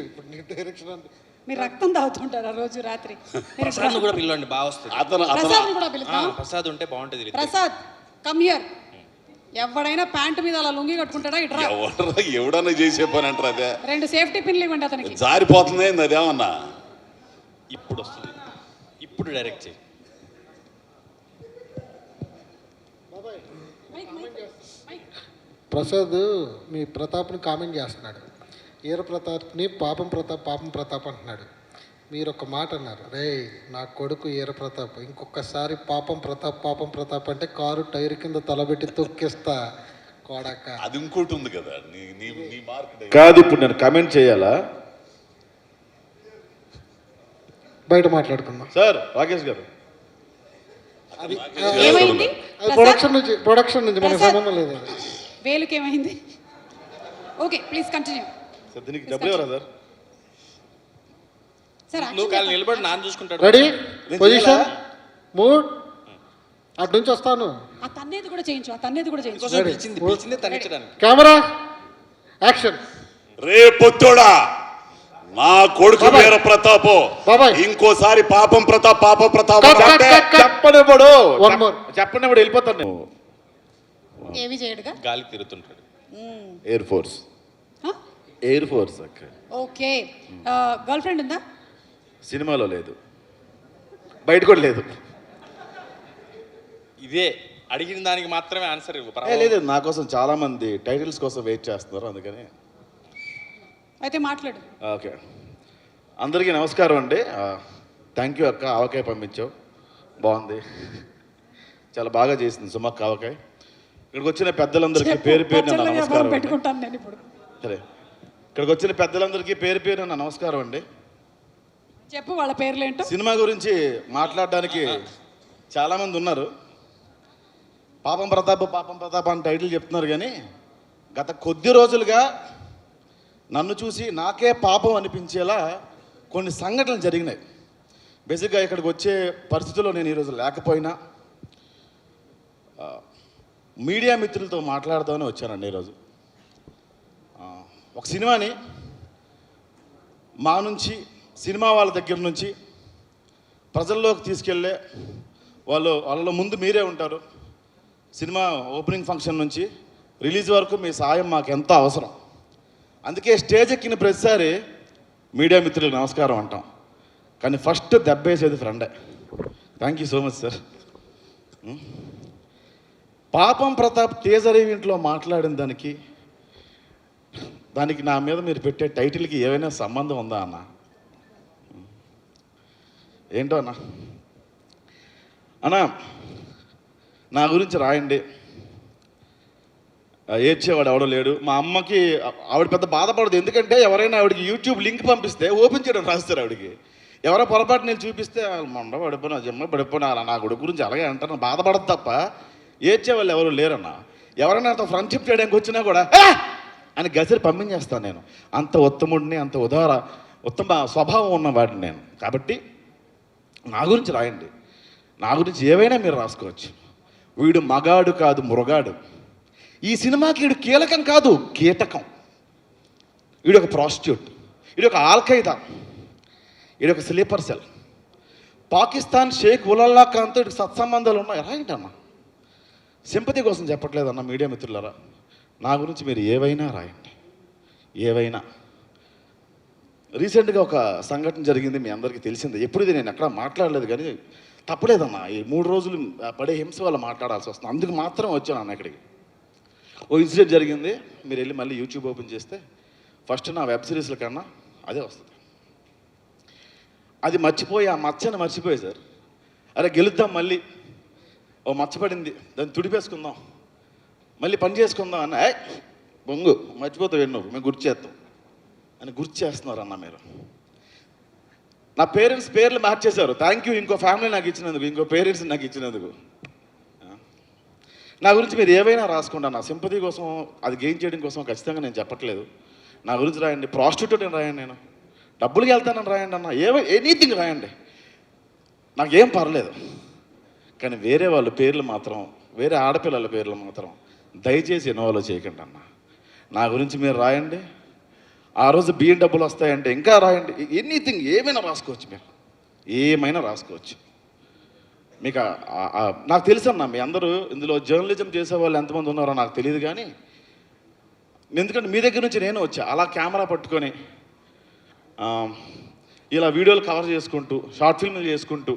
ఇప్పుడు నీ డైరెక్షన్ అంటే మీరు రక్తం తాగుతుంటారా రోజు రాత్రి? ప్రసాద్ కూడా పిలవండి, బాగా వస్తుంది. ప్రసాద్ కూడా పిలుద్దాం. ప్రసాద్ ఉంటే బాగుంటుంది. Prasad come here. ఎవడైనా ప్యాంటు మీద అలా లుంగి కట్టుకుంటాడా? ఇట్రా. ఎవడన్నా చేసే పని అంటారు అదే. 2 సేఫ్టీ పిన్లు ఇవ్వండి అతనికి. జారిపోతుంది అదేమన్నా. ఇప్పుడు వస్తుంది, ఇప్పుడు డైరెక్ట్ చేయి. ప్రసాద్ మీ ప్రతాప్ని కామెంట్ చేస్తున్నాడు. ఈర ప్రతాప్ని పాపం ప్రతాప్ అంటున్నాడు. మీరు ఒక మాట అన్నారు, రే నా కొడుకు ఈర ప్రతాప్, ఇంకొకసారి పాపం ప్రతాప్ అంటే కారు టైర్ కింద తలబెట్టి తొక్కిస్తా కోడక. అది ఇంకోటి ఉంది కదా నీ మార్క్ కాదు. ఇప్పుడు నేను కమెంట్ చేయాలా? బయట మాట్లాడుకుందాం సార్. రాకేష్ గారు, ఏమైంది? ప్రొడక్షన్ నుంచి మనకు సంబంధం లేదు. వేలుకి ఏమైంది? Okay please continue. సార్ దీనికి డబ్బులు ఎవరా సార్? సార్ నువ్వు కాళ్ళు నిలబడి నాన్న చూసుకుంటాడు. Ready, position, mood. అటు నుంచి వస్తాను. ఆ తన్నేది కూడా చేయించు, ఆ తన్నేది కూడా చేయించు. పిలిచింది తనిచ్చడానికి. Camera action. రే పొత్తోడా, నా కొడుకు వీర ప్రతాప్ ఇంకోసారి పాపం ప్రతాప్ చెప్పండి వెళ్ళిపోతాను నేను. ఏవి చేయడుగా గాలి తిరుగుతుంటాడు. ఎయిర్ ఫోర్స్ అక్క. ఓకే. గర్ల్ ఫ్రెండ్ ఉందా? సినిమాలో లేదు, బయట కూడా లేదు. ఇదే అడిగిన దానికి మాత్రమే ఆన్సర్ ఇవ్వు. లేదు, నా కోసం చాలా మంది టైటిల్స్ కోసం వెయిట్ చేస్తున్నారు, అందుకని. అయితే మాట్లాడు. ఓకే, అందరికీ నమస్కారం అండి. థ్యాంక్ యూ అక్క, ఆవకాయ పంపించావు, బాగుంది, చాలా బాగా చేసింది సుమక్క ఆవకాయ. ఇక్కడికి వచ్చిన పెద్దలందరికీ పేరు పేరు నమస్కారం. పెట్టుకుంటాను నేను ఇప్పుడు. సరే, ఇక్కడికి వచ్చిన పెద్దలందరికీ పేరు పేరు నమస్కారం అండి. చెప్పు వాళ్ళ పేర్లు ఏంటో. సినిమా గురించి మాట్లాడడానికి చాలామంది ఉన్నారు. పాపం ప్రతాప్ అని టైటిల్ చెప్తున్నారు, కానీ గత కొద్ది రోజులుగా నన్ను చూసి నాకే పాపం అనిపించేలా కొన్ని సంఘటనలు జరిగినాయి. బేసిక్గా ఇక్కడికి వచ్చే పరిస్థితుల్లో నేను ఈరోజు లేకపోయినా మీడియా మిత్రులతో మాట్లాడదామని వచ్చానండి ఈరోజు. ఒక సినిమాని మా నుంచి, సినిమా వాళ్ళ దగ్గర నుంచి ప్రజల్లోకి తీసుకెళ్ళే వాళ్ళలో ముందు మీరే ఉంటారు. సినిమా ఓపెనింగ్ ఫంక్షన్ నుంచి రిలీజ్ వరకు మీ సాయం మాకు ఎంతో అవసరం. అందుకే స్టేజ్ ఎక్కిన ప్రతిసారి మీడియా మిత్రులకు నమస్కారం అంటాం, కానీ ఫస్ట్ దెబ్బేసేది ఫ్రెండే. Thank you so much sir. పాపం ప్రతాప్ టీజర్ ఈవెంట్లో మాట్లాడిన దానికి నా మీద మీరు పెట్టే టైటిల్కి ఏమైనా సంబంధం ఉందా అన్న? ఏంటో అన్నా, నా గురించి రాయండి. ఏడ్చేవాడు ఎవడో లేడు. మా అమ్మకి ఆవిడ పెద్ద బాధపడదు, ఎందుకంటే ఎవరైనా ఆవిడకి యూట్యూబ్ లింక్ పంపిస్తే ఓపెన్ చేయడం రాస్తారు ఆవిడకి. ఎవరో పొరపాటు నేను చూపిస్తే మొండ పడిపోయినా జమ్మ పడిపోయినా నా కొడుకు గురించి అలాగే అంటారు, బాధపడదు తప్ప ఏడ్చేవాళ్ళు ఎవరు లేరన్నా. ఎవరైనా అంత ఫ్రెండ్షిప్ చేయడానికి వచ్చినా కూడా అని గసిరి పంపించేస్తాను నేను. అంత ఉత్తముడిని, అంత ఉత్తమ స్వభావం ఉన్నవాడిని నేను. కాబట్టి నా గురించి రాయండి, నా గురించి ఏవైనా మీరు రాసుకోవచ్చు. వీడు మగాడు కాదు, మృగాడు. ఈ సినిమాకి వీడు కీలకం కాదు, కీటకం. వీడు ఒక ప్రాస్టిట్యూట్, వీడు ఒక ఆల్ఖైదా, వీడు ఒక స్లీపర్ సెల్. పాకిస్తాన్ షేక్ ఉలల్లా ఖాన్తో వీడికి సత్సంబంధాలు ఉన్నాయి. రాయండి, సింపతి కోసం చెప్పట్లేదన్న మీడియా మిత్రులారా. నా గురించి మీరు ఏవైనా రాయండి, ఏవైనా. రీసెంట్గా ఒక సంఘటన జరిగింది, మీ అందరికీ తెలిసిందే. ఎప్పుడు ఇది నేను ఎక్కడ మాట్లాడలేదు, కానీ తప్పలేదన్న. ఈ 3 రోజులు పడే హింస వల్ల మాట్లాడాల్సి వస్తుంది, అందుకు మాత్రం వచ్చాను అన్న ఇక్కడికి. ఓ ఇన్సిడెంట్ జరిగింది, మీరు వెళ్ళి మళ్ళీ యూట్యూబ్ ఓపెన్ చేస్తే ఫస్ట్ నా వెబ్ సిరీస్ల కన్నా అదే వస్తుంది. అది మర్చిపోయి, ఆ మచ్చని మర్చిపోయి సార్, అరే గెలుద్దాం, మళ్ళీ ఓ మచ్చపడింది దాన్ని తుడిపేసుకుందాం, మళ్ళీ పని చేసుకుందాం అన్న. బొంగు మర్చిపోతావు ఎన్నో, మేము గుర్తు చేస్తాం అని గుర్తు చేస్తున్నారు అన్న మీరు. నా పేరెంట్స్ పేర్లు మార్చేశారు. థ్యాంక్ యూ ఇంకో ఫ్యామిలీ నాకు ఇచ్చినందుకు, ఇంకో పేరెంట్స్ నాకు ఇచ్చినందుకు. నా గురించి మీరు ఏవైనా రాసుకోండి. నా సింపతి కోసం, అది గెయిన్ చేయడం కోసం ఖచ్చితంగా నేను చెప్పట్లేదు. నా గురించి రాయండి. ప్రాస్టిట్యూట్ అని రాయండి, నేను డబ్బులకి వెళ్తానని రాయండి అన్న, ఎనీథింగ్ రాయండి, నాకేం పర్లేదు. కానీ వేరే వాళ్ళ పేర్లు మాత్రం, వేరే ఆడపిల్లల పేర్లు మాత్రం దయచేసి ఇన్వాల్వ్ చేయకండి అన్న. నా గురించి మీరు రాయండి, ఆ రోజు బియ్యం డబ్బులు వస్తాయంటే ఇంకా రాయండి, ఎనీథింగ్ ఏమైనా రాసుకోవచ్చు, మీరు ఏమైనా రాసుకోవచ్చు. మీకు నాకు తెలుసు అన్న, మీ అందరూ ఇందులో జర్నలిజం చేసే వాళ్ళు ఎంతమంది ఉన్నారో నాకు తెలియదు, కానీ ఎందుకంటే మీ దగ్గర నుంచి నేను వచ్చా అలా కెమెరా పట్టుకొని ఇలా వీడియోలు కవర్ చేసుకుంటూ షార్ట్ ఫిల్మ్లు చేసుకుంటూ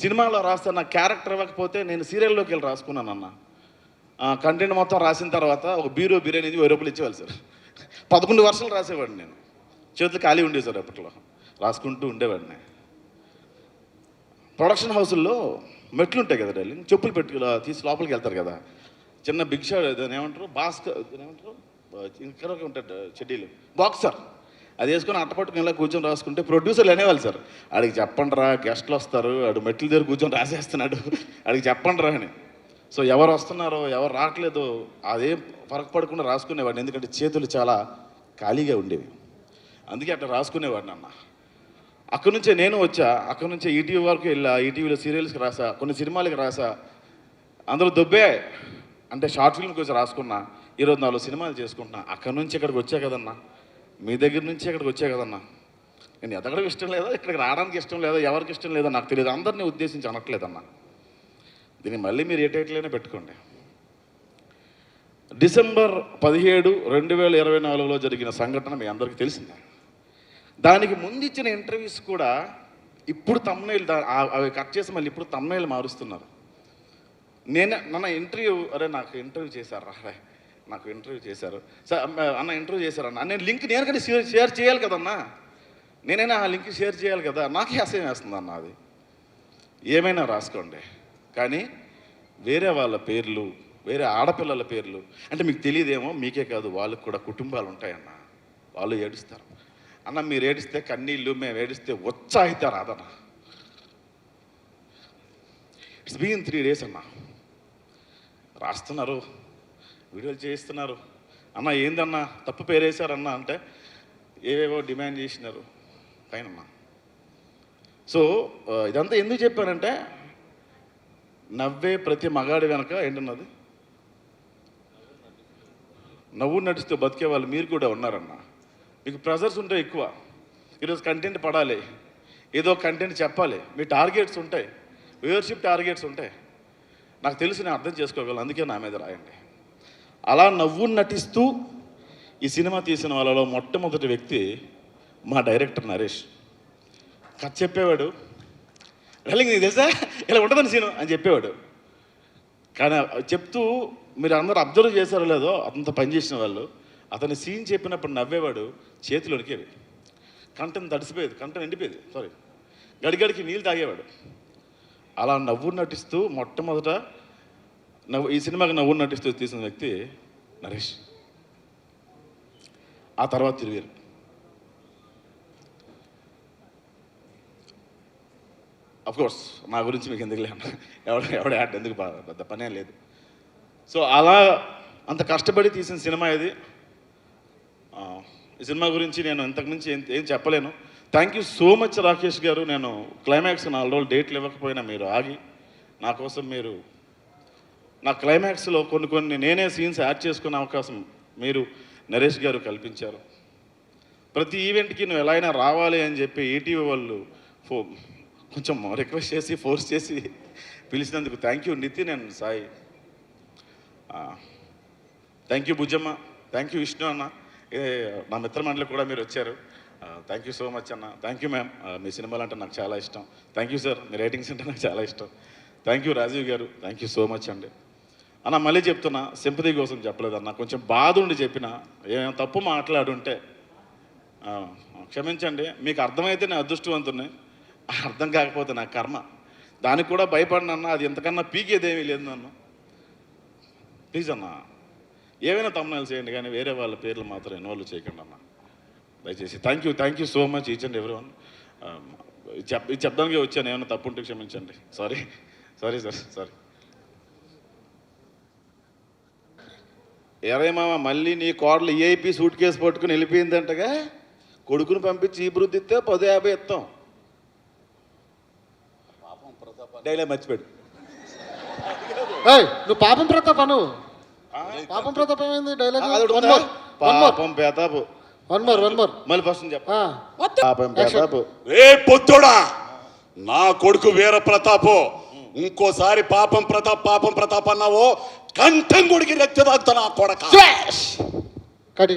సినిమాలో రాస్తే నాకు క్యారెక్టర్ ఇవ్వకపోతే నేను సీరియల్లోకి వెళ్ళి రాసుకున్నాను అన్న. కంటెంట్ మొత్తం రాసిన తర్వాత ఒక బిర్యానీ 1000 రూపాయలు ఇచ్చేవాళ్ళు సార్. 11 వర్షాలు రాసేవాడిని నేను, చేతులు ఖాళీ ఉండేవి సార్, అప్పట్లో రాసుకుంటూ ఉండేవాడిని. ప్రొడక్షన్ హౌసుల్లో మెట్లు ఉంటాయి కదా డార్లింగ్, చెప్పులు పెట్టి తీసి లోపలికి వెళ్తారు కదా, చిన్న బిగ్ షాట్ దాన్ని ఏమంటారు, ఏమంటారు ఇంకా ఉంటాడు చెడ్డీలు, బాక్సర్, అది వేసుకొని అట్టపట్టుకుని ఇలా కూర్చొని రాసుకుంటే ప్రొడ్యూసర్లు అనేవాళ్ళు సార్, అడిగి చెప్పండి రా గెస్ట్లు వస్తారు, ఆడు మెట్ల దగ్గర కూర్చొని రాసేస్తున్నాడు, అడిగి చెప్పండి రా అని. సో ఎవరు వస్తున్నారో ఎవరు రావట్లేదో అదేం ఫరక్ పడకుండా రాసుకునేవాడిని, ఎందుకంటే చేతులు చాలా ఖాళీగా ఉండేవి, అందుకే అట్లా రాసుకునేవాడిని అన్న. అక్కడి నుంచే నేను వచ్చా, అక్కడి నుంచే ఈటీవీ వరకు వెళ్ళా, ఈటీవీలో సీరియల్స్కి రాసా, కొన్ని సినిమాలకి రాసా, అందులో దొబ్బే అంటే షార్ట్ ఫిల్మ్కి వచ్చి రాసుకున్నా, ఈరోజు 4 సినిమాలు చేసుకుంటున్నా. అక్కడి నుంచి ఇక్కడికి వచ్చా కదన్నా, మీ దగ్గర నుంచి ఇక్కడికి వచ్చా కదన్నా. నేను ఎదగడం ఇష్టం లేదా, ఇక్కడికి రావడానికి ఇష్టం లేదా, ఎవరికి ఇష్టం లేదో నాకు తెలియదు, అందరినీ ఉద్దేశించి అనట్లేదన్నా. దీన్ని మళ్ళీ మీరు ఏ టైటిల్లోనే పెట్టుకోండి. డిసెంబర్ 17, 2024లో జరిగిన సంఘటన మీ అందరికీ తెలిసిందే. దానికి ముందు ఇచ్చిన ఇంటర్వ్యూస్ కూడా ఇప్పుడు తమ్నైల్ అవి కట్ చేసి మళ్ళీ ఇప్పుడు తమ్నైల్ మారుస్తున్నారు. నన్న ఇంటర్వ్యూ, అరే నాకు ఇంటర్వ్యూ చేశారు, నాకు ఇంటర్వ్యూ చేశారు సార్ అన్న, ఇంటర్వ్యూ చేశారన్న, నేను లింక్ నేను కానీ షేర్ చేయాలి కదన్నా, నేనైనా ఆ లింక్ షేర్ చేయాలి కదా, నాకే అసహ్యం వేస్తుంది అన్న. అది ఏమైనా రాసుకోండి, కానీ వేరే వాళ్ళ పేర్లు, వేరే ఆడపిల్లల పేర్లు అంటే మీకు తెలియదేమో, మీకే కాదు వాళ్ళకు కూడా కుటుంబాలు ఉంటాయన్న, వాళ్ళు ఏడుస్తారు అన్న. మీరు ఏడిస్తే కన్నీళ్ళు, మేము ఏడిస్తే ఉత్సాహిత రాదన్న. ఇట్స్ బీన్ 3 days అన్న, రాస్తున్నారు, వీడియోలు చేయిస్తున్నారు. అన్న ఏందన్నా తప్పు పేరేశారన్నా అంటే ఏవేవో డిమాండ్ చేసినారు పైన. సో ఇదంతా ఎందుకు చెప్పానంటే, నవ్వే ప్రతి మగాడి వెనక ఏంటన్నది, నవ్వు నడుస్తూ బతికే వాళ్ళు మీరు కూడా ఉన్నారన్న. మీకు ప్రెజర్స్ ఉంటాయి ఎక్కువ, ఈరోజు కంటెంట్ పడాలి, ఏదో కంటెంట్ చెప్పాలి, మీ టార్గెట్స్ ఉంటాయి, వ్యూవర్షిప్ టార్గెట్స్ ఉంటాయి, నాకు తెలుసు, నేను అర్థం చేసుకోగలను, అందుకే నా మీద రాయండి. అలా నవ్వు నటిస్తూ ఈ సినిమా తీసిన వాళ్ళలో మొట్టమొదటి వ్యక్తి మా డైరెక్టర్ నరేష్. కథ చెప్పేవాడు, డార్లింగ్ నీకు తెలుసా ఇలా ఉంటుందని సీను అని చెప్పేవాడు. కానీ చెప్తూ మీరు అందరూ అబ్జర్వ్ చేశారో లేదో, అంత పనిచేసిన వాళ్ళు, అతని సీన్ చెప్పినప్పుడు నవ్వేవాడు, చేతులు వణికేవి, కంఠం తడిసిపోయేది, కంఠం ఎండిపోయేది, గడిగడికి నీళ్ళు తాగేవాడు. అలా నవ్వు నటిస్తూ మొట్టమొదట ఈ సినిమాకి నవ్వు నటిస్తూ తీసిన వ్యక్తి నరేష్. ఆ తర్వాత తిరిగారు. అఫ్కోర్స్ నా గురించి మీకు ఎందుకు లేదన్న, ఎవడ యాడ్ ఎందుకు పెద్ద పనే లేదు. సో అలా అంత కష్టపడి తీసిన సినిమా ఇది. ఈ సినిమా గురించి నేను ఇంతకుమించి ఏం చెప్పలేను. Thank you so much Rakesh గారు. నేను క్లైమాక్స్ 4 రోజులు డేట్లు ఇవ్వకపోయినా మీరు ఆగి నా కోసం మీరు నా క్లైమాక్స్లో కొన్ని నేనే సీన్స్ యాడ్ చేసుకునే అవకాశం మీరు నరేష్ గారు కల్పించారు. ప్రతి ఈవెంట్కి నువ్వు ఎలా అయినా రావాలి అని చెప్పి ఈటీవీ వాళ్ళు కొంచెం రిక్వెస్ట్ చేసి ఫోర్స్ చేసి పిలిచినందుకు thank you Nitin and Sai. Thank you Bujjamma, thank you Vishnu అన్న, నా మిత్రమండలి కూడా మీరు వచ్చారు. థ్యాంక్ యూ సో మచ్ అన్న. థ్యాంక్ యూ మ్యామ్, మీ సినిమాలు అంటే నాకు చాలా ఇష్టం. థ్యాంక్ యూ సార్, మీ రేటింగ్స్ అంటే నాకు చాలా ఇష్టం. థ్యాంక్ యూ రాజీవ్ గారు, థ్యాంక్ యూ సో మచ్ అండి. అన్న మళ్ళీ చెప్తున్నా, సింపతి కోసం చెప్పలేదన్న, కొంచెం బాధ ఉండి చెప్పిన, ఏమేమి తప్పు మాట్లాడుంటే క్షమించండి. మీకు అర్థమైతే నేను అదృష్టవంతుని, అర్థం కాకపోతే నా కర్మ. దానికి కూడా భయపడినన్నా, అది ఎంతకన్నా పీకేదేమీ లేదు నన్ను. ప్లీజ్ అన్న, ఏమైనా తమ్ముళ్ళు చేయండి, కానీ వేరే వాళ్ళ పేర్లు మాత్రం ఇన్వాల్వ్ చేయకండి అన్న, దయచేసి. Thank you so much each and everyone. ఇది చెప్పడానికి వచ్చాను, ఏమైనా తప్పు ఉంటే క్షమించండి. Sorry sir. మామ మళ్ళీ నీ కోడలు ఈఐపీ సూట్ కేసు పట్టుకుని వెళ్ళిపోయిందంటగా, కొడుకుని పంపించి ఈ బృద్ధి ఇస్తే 10,50 ఇస్తాం. డైలాగ్ మర్చిపోయాడు. నువ్వు పాపం ప్రతాప్ ఏమైంది డైలాగ్? పాపం ప్రతాపు వన్ మోర్ మళ్ళీ ఫస్ట్ చెప్ప వద్దు. పాపం ప్రతాప్ రే పొత్తుడా నా కొడుకు వీర ప్రతాపు ఇంకోసారి పాపం ప్రతాప్ అన్నావో కంఠం కొడికి రెచ్చదాగుతా నా కొడక కడి